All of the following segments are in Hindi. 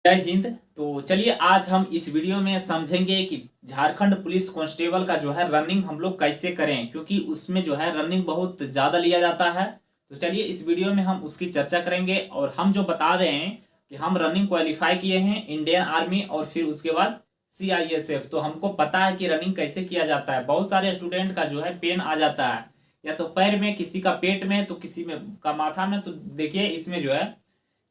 जय हिंद। तो चलिए आज हम इस वीडियो में समझेंगे कि झारखंड पुलिस कांस्टेबल का जो है रनिंग हम लोग कैसे करें, क्योंकि उसमें जो है रनिंग बहुत ज़्यादा लिया जाता है। तो चलिए इस वीडियो में हम उसकी चर्चा करेंगे और हम जो बता रहे हैं कि हम रनिंग क्वालिफाई किए हैं इंडियन आर्मी और फिर उसके बाद CISF। तो हमको पता है कि रनिंग कैसे किया जाता है। बहुत सारे स्टूडेंट का जो है पेन आ जाता है, या तो पैर में, किसी का पेट में, तो किसी में का माथा में। तो देखिए इसमें जो है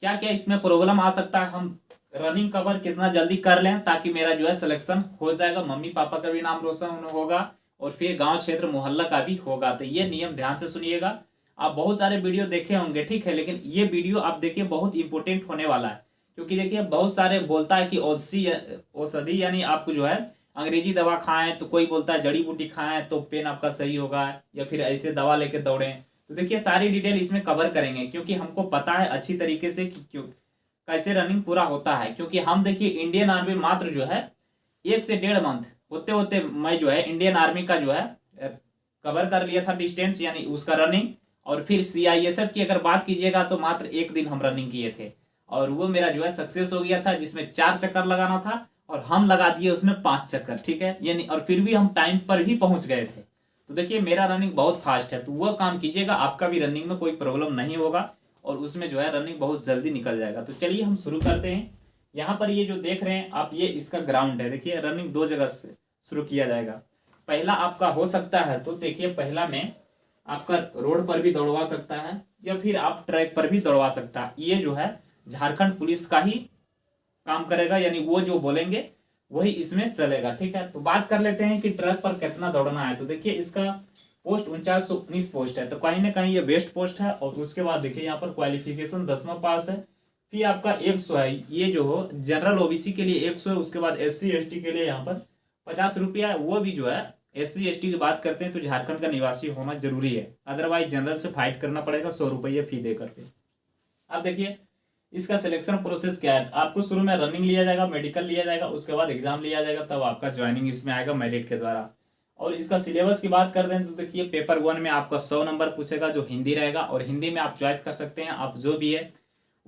क्या क्या इसमें प्रॉब्लम आ सकता है। हम रनिंग कवर कितना जल्दी कर लें ताकि मेरा जो है सिलेक्शन हो जाएगा, मम्मी पापा का भी नाम रोशन होगा और फिर गांव क्षेत्र मोहल्ला का भी होगा। तो ये नियम ध्यान से सुनिएगा। आप बहुत सारे वीडियो देखे होंगे, ठीक है, लेकिन ये वीडियो आप देखिए बहुत इंपॉर्टेंट होने वाला है। क्योंकि देखिए बहुत सारे बोलता है कि औषधि यानी आपको जो है अंग्रेजी दवा खाएं, तो कोई बोलता है जड़ी बूटी खाएं तो पेन आपका सही होगा, या फिर ऐसे दवा लेके दौड़ें। तो देखिए सारी डिटेल इसमें कवर करेंगे, क्योंकि हमको पता है अच्छी तरीके से कि क्यों कैसे रनिंग पूरा होता है। क्योंकि हम देखिए इंडियन आर्मी मात्र जो है 1 से 1.5 मंथ होते होते मैं जो है इंडियन आर्मी का जो है कवर कर लिया था डिस्टेंस, यानी उसका रनिंग। और फिर CISF की अगर बात कीजिएगा तो मात्र 1 दिन हम रनिंग किए थे और वो मेरा जो है सक्सेस हो गया था, जिसमें 4 चक्कर लगाना था और हम लगा दिए उसमें 5 चक्कर, ठीक है, यानी और फिर भी हम टाइम पर ही पहुंच गए थे। तो देखिए मेरा रनिंग बहुत फास्ट है, तो वो काम कीजिएगा, आपका भी रनिंग में कोई प्रॉब्लम नहीं होगा और उसमें जो है रनिंग बहुत जल्दी निकल जाएगा। तो चलिए हम शुरू करते हैं। यहाँ पर ये जो देख रहे हैं आप, ये इसका ग्राउंड है। देखिए रनिंग 2 जगह से शुरू किया जाएगा। पहला आपका हो सकता है, तो देखिए पहला में आपका रोड पर भी दौड़वा सकता है या फिर आप ट्रैक पर भी दौड़वा सकता है। ये जो है झारखंड पुलिस का ही काम करेगा, यानी वो जो बोलेंगे वही इसमें चलेगा, ठीक है। तो बात कर लेते हैं कि ट्रैक पर कितना दौड़ना है। तो देखिए इसका पोस्ट 4919 पोस्ट है, तो कहीं ना कहीं ये बेस्ट पोस्ट है। और उसके बाद देखिए यहाँ पर क्वालिफिकेशन 10वां पास है। फिर आपका 100 है, ये जो हो जनरल OBC के लिए 100 है। उसके बाद SC ST के लिए यहाँ पर 50 रुपया है। वो भी जो है SC ST की बात करते हैं तो झारखंड का निवासी होना जरूरी है, अदरवाइज जनरल से फाइट करना पड़ेगा 100 रुपये फी दे करके। अब देखिए इसका सिलेक्शन प्रोसेस क्या है। आपको शुरू में रनिंग लिया जाएगा, मेडिकल लिया जाएगा, उसके बाद एग्जाम लिया जाएगा, तब आपका ज्वाइनिंग इसमें आएगा मेरिट के द्वारा। और इसका सिलेबस की बात कर दें तो देखिए पेपर 1 में आपका 100 नंबर पूछेगा जो हिंदी रहेगा, और हिंदी में आप चॉइस कर सकते हैं, आप जो भी है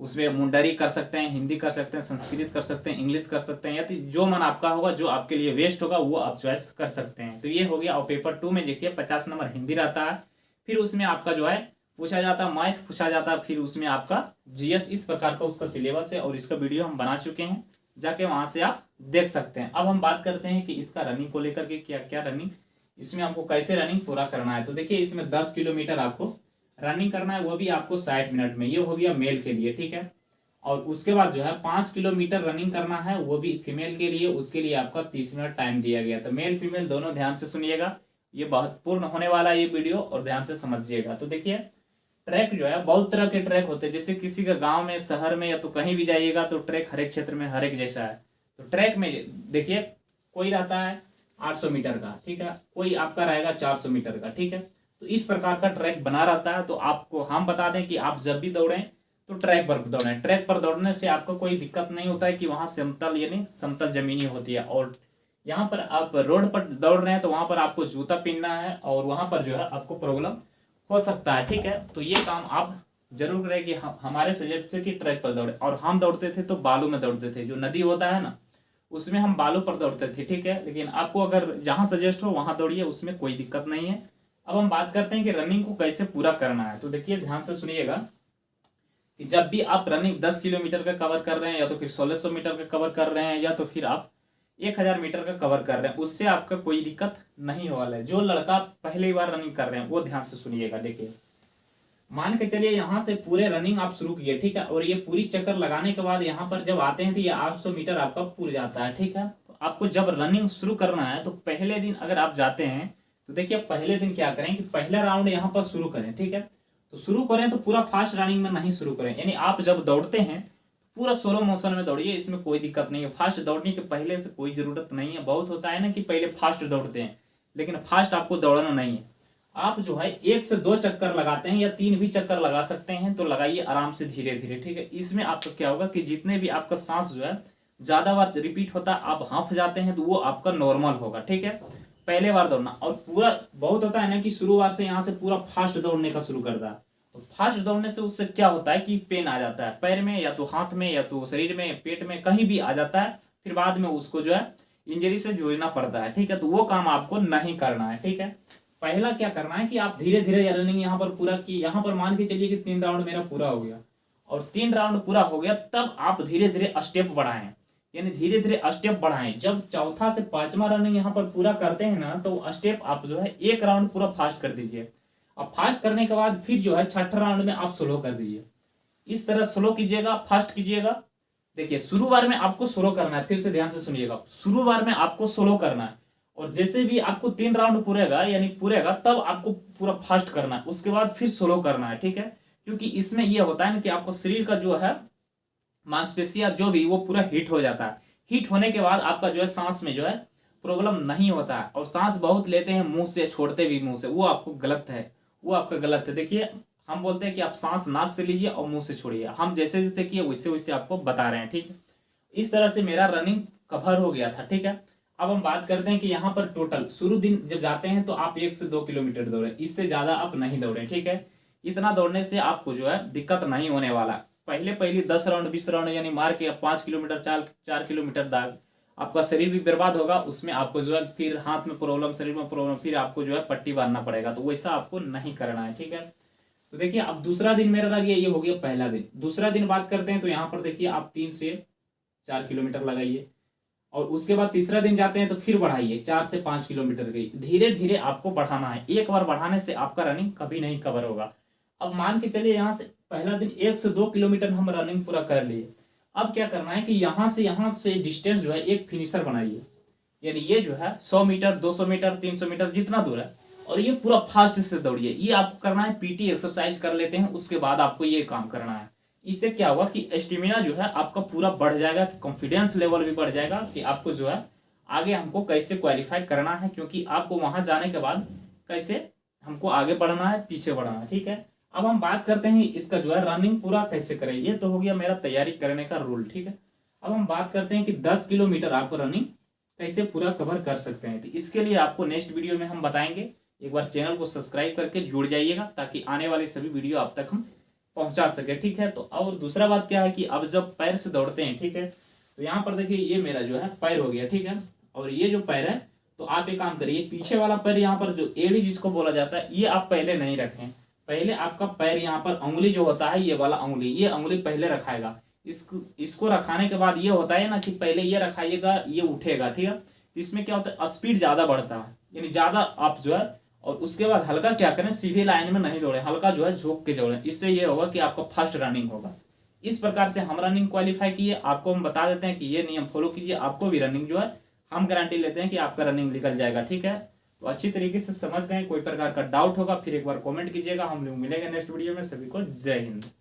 उसमें मुंडरी कर सकते हैं, हिंदी कर सकते हैं, संस्कृत कर सकते हैं, इंग्लिश कर सकते हैं, या तो जो मन आपका होगा, जो आपके लिए बेस्ट होगा वो आप चॉइस कर सकते हैं। तो ये हो गया। और पेपर 2 में देखिए 50 नंबर हिंदी रहता है। फिर उसमें आपका जो है पूछा जाता है मैथ पूछा जाता है, फिर उसमें आपका GS, इस प्रकार का उसका सिलेबस है। और इसका वीडियो हम बना चुके हैं, जाके वहां से आप देख सकते हैं। अब हम बात करते हैं कि इसका रनिंग को लेकर के क्या क्या रनिंग इसमें हमको कैसे रनिंग पूरा करना है। तो देखिए इसमें 10 किलोमीटर आपको रनिंग करना है, वो भी आपको 60 मिनट में। ये हो गया मेल के लिए, ठीक है। और उसके बाद जो है 5 किलोमीटर रनिंग करना है, वो भी फीमेल के लिए। उसके लिए आपका 30 मिनट टाइम दिया गया। तो मेल फीमेल दोनों ध्यान से सुनिएगा, ये बहुत पूर्ण होने वाला है ये वीडियो, और ध्यान से समझिएगा। तो देखिए ट्रैक जो है बहुत तरह के ट्रैक होते हैं, जैसे किसी का गांव में, शहर में, या तो कहीं भी जाइएगा तो ट्रैक हर एक क्षेत्र में हर एक जैसा है। तो ट्रैक में देखिए कोई रहता है 800 मीटर का, ठीक है, कोई आपका रहेगा 400 मीटर का, ठीक है। तो इस प्रकार का ट्रैक बना रहता है। तो आपको हम बता दें कि आप जब भी दौड़ें तो ट्रैक पर दौड़ें। ट्रैक पर दौड़ने से आपको कोई दिक्कत नहीं होता है कि वहां समतल यानी समतल जमीनी होती है। और यहाँ पर आप रोड पर दौड़ रहे हैं तो वहां पर आपको जूता पहनना है, और वहां पर जो है आपको प्रॉब्लम हो सकता है, ठीक है। तो ये काम आप जरूर करें कि हमारे सजेस्ट से कि ट्रैक पर दौड़े। और हम दौड़ते थे तो बालू में दौड़ते थे, जो नदी होता है ना उसमें हम बालू पर दौड़ते थे, ठीक है। लेकिन आपको अगर जहां सजेस्ट हो वहां दौड़िए, उसमें कोई दिक्कत नहीं है। अब हम बात करते हैं कि रनिंग को कैसे पूरा करना है। तो देखिए ध्यान से सुनिएगा कि जब भी आप रनिंग 10 किलोमीटर का कवर कर रहे हैं, या तो फिर 1600 मीटर का कवर कर रहे हैं, या तो फिर आप 1000 मीटर का कवर कर रहे हैं, उससे आपका कोई दिक्कत नहीं होने वाला है। जो लड़का पहली बार रनिंग कर रहे हैं वो ध्यान से सुनिएगा। देखिए मान के चलिए यहाँ से पूरे रनिंग आप शुरू किए, ठीक है, और ये पूरी चक्कर लगाने के बाद यहाँ पर जब आते हैं तो ये 800 मीटर आपका पूर जाता है, ठीक है। तो आपको जब रनिंग शुरू करना है तो पहले दिन अगर आप जाते हैं तो देखिए पहले दिन क्या करें कि पहला राउंड यहाँ पर शुरू करें, ठीक है। तो शुरू करें तो पूरा फास्ट रनिंग में नहीं शुरू करें, यानी आप जब दौड़ते हैं पूरा सोलो मोशन में दौड़िए, इसमें कोई दिक्कत नहीं है। फास्ट दौड़ने के पहले से कोई जरूरत नहीं है। बहुत होता है ना कि पहले फास्ट दौड़ते हैं, लेकिन फास्ट आपको दौड़ना नहीं है। आप जो है 1 से 2 चक्कर लगाते हैं या 3 भी चक्कर लगा सकते हैं, तो लगाइए आराम से धीरे धीरे, ठीक है। इसमें आपका क्या होगा कि जितने भी आपका सांस जो है ज्यादा बार रिपीट होता है, आप हांफ जाते हैं, तो वो आपका नॉर्मल होगा, ठीक है। पहले बार दौड़ना, और पूरा बहुत होता है ना कि शुरुआत से यहाँ से पूरा फास्ट दौड़ने का शुरू करता है, तो फास्ट दौड़ने से उससे क्या होता है कि पेन आ जाता है पैर में, या तो हाथ में, या तो शरीर में, पेट में, कहीं भी आ जाता है। फिर बाद में उसको जो है इंजरी से जूझना पड़ता है। ठीक है, तो वो काम आपको नहीं करना है। ठीक है, पहला क्या करना है कि आप धीरे धीरे रनिंग यहाँ पर पूरा की, यहाँ पर मान के चलिए कि 3 राउंड मेरा पूरा हो गया, और 3 राउंड पूरा हो गया, तब आप धीरे धीरे स्टेप बढ़ाएं, यानी धीरे धीरे स्टेप बढ़ाएं। जब चौथा से 5वां रनिंग यहाँ पर पूरा करते हैं ना, तो स्टेप आप जो है 1 राउंड पूरा फास्ट कर दीजिए। अब फास्ट करने के बाद फिर जो है 6ठा राउंड में आप स्लो कर दीजिए। इस तरह स्लो कीजिएगा, फास्ट कीजिएगा। देखिए शुरू बार में आपको स्लो करना है, फिर से ध्यान से सुनिएगा, शुरू बार में आपको स्लो करना है, और जैसे भी आपको 3 राउंड पूरेगा यानी पूरेगा तब आपको पूरा फास्ट करना है, उसके बाद फिर स्लो करना है। ठीक है, क्योंकि इसमें यह होता है ना कि आपको शरीर का जो है मांसपेशियां जो भी वो पूरा हीट हो जाता है। हीट होने के बाद आपका जो है सांस में जो है प्रॉब्लम नहीं होता है, और सांस बहुत लेते हैं मुंह से, छोड़ते भी मुंह से, वो आपको गलत है, वो आपका गलत है। देखिए हम बोलते हैं कि आप सांस नाक से लीजिए और मुंह से छोड़िए, हम जैसे जैसे किए वैसे वैसे आपको बता रहे हैं। ठीक है, इस तरह से मेरा रनिंग कवर हो गया था। ठीक है, अब हम बात करते हैं कि यहाँ पर टोटल शुरू दिन जब जाते हैं तो आप 1 से 2 किलोमीटर दौड़े, इससे ज्यादा आप नहीं दौड़े। ठीक है, इतना दौड़ने से आपको जो है दिक्कत नहीं होने वाला। पहली 10 राउंड 20 राउंड यानी मार के 5 किलोमीटर 4 किलोमीटर दाग, आपका शरीर भी बर्बाद होगा, उसमें आपको जो है फिर हाथ में प्रॉब्लम, शरीर में प्रॉब्लम, फिर आपको जो है पट्टी बांधना पड़ेगा, तो वैसा आपको नहीं करना है। ठीक है, तो देखिए अब दूसरा दिन मेरा लग गया, ये हो गया पहला दिन। दूसरा दिन बात करते हैं तो यहाँ पर देखिए आप 3 से 4 किलोमीटर लगाइए, और उसके बाद तीसरा दिन जाते हैं तो फिर बढ़ाइए 4 से 5 किलोमीटर की, धीरे धीरे आपको बढ़ाना है। एक बार बढ़ाने से आपका रनिंग कभी नहीं कवर होगा। अब मान के चलिए यहाँ से पहला दिन 1 से 2 किलोमीटर हम रनिंग पूरा कर लिए। अब क्या करना है कि यहाँ से डिस्टेंस जो है एक फिनिशर बनाइए, यानी ये जो है 100 मीटर 200 मीटर 300 मीटर जितना दूर है, और ये पूरा फास्ट से दौड़िए। ये आपको करना है, पीटी एक्सरसाइज कर लेते हैं, उसके बाद आपको ये काम करना है। इससे क्या होगा कि स्टेमिना जो है आपका पूरा बढ़ जाएगा, कि कॉन्फिडेंस लेवल भी बढ़ जाएगा कि आपको जो है आगे हमको कैसे क्वालिफाई करना है, क्योंकि आपको वहां जाने के बाद कैसे हमको आगे बढ़ना है, पीछे बढ़ना है। ठीक है, अब हम बात करते हैं इसका जो है रनिंग पूरा कैसे करें। ये तो हो गया मेरा तैयारी करने का रूल। ठीक है, अब हम बात करते हैं कि 10 किलोमीटर आप रनिंग कैसे पूरा कवर कर सकते हैं। तो इसके लिए आपको नेक्स्ट वीडियो में हम बताएंगे। एक बार चैनल को सब्सक्राइब करके जुड़ जाइएगा, ताकि आने वाले सभी वीडियो आप तक हम पहुंचा सके। ठीक है, तो और दूसरा बात क्या है कि अब जब पैर से दौड़ते हैं, ठीक है, तो यहाँ पर देखिए ये मेरा जो है पैर हो गया। ठीक है, और ये जो पैर है, तो आप एक काम करिए, पीछे वाला पैर यहाँ पर जो एड़ी जिसको बोला जाता है, ये आप पहले नहीं रखें। पहले आपका पैर यहाँ पर उंगली जो होता है, ये वाला उंगली, ये उंगली पहले रखाएगा। इसको रखाने के बाद ये होता है ना कि पहले ये रखाइएगा, ये उठेगा। ठीक है, इसमें क्या होता है, स्पीड ज्यादा बढ़ता है, यानी ज्यादा आप जो है, और उसके बाद हल्का क्या करें, सीधे लाइन में नहीं दौड़े, हल्का जो है झोंक के दौड़े। इससे ये होगा कि आपका फास्ट रनिंग होगा। इस प्रकार से हम रनिंग क्वालिफाई किए, आपको हम बता देते हैं कि ये नियम फॉलो कीजिए, आपको भी रनिंग जो है हम गारंटी लेते हैं कि आपका रनिंग निकल जाएगा। ठीक है, तो अच्छी तरीके से समझ गए। कोई प्रकार का डाउट होगा फिर एक बार कमेंट कीजिएगा। हम लोग मिलेंगे नेक्स्ट वीडियो में। सभी को जय हिंद।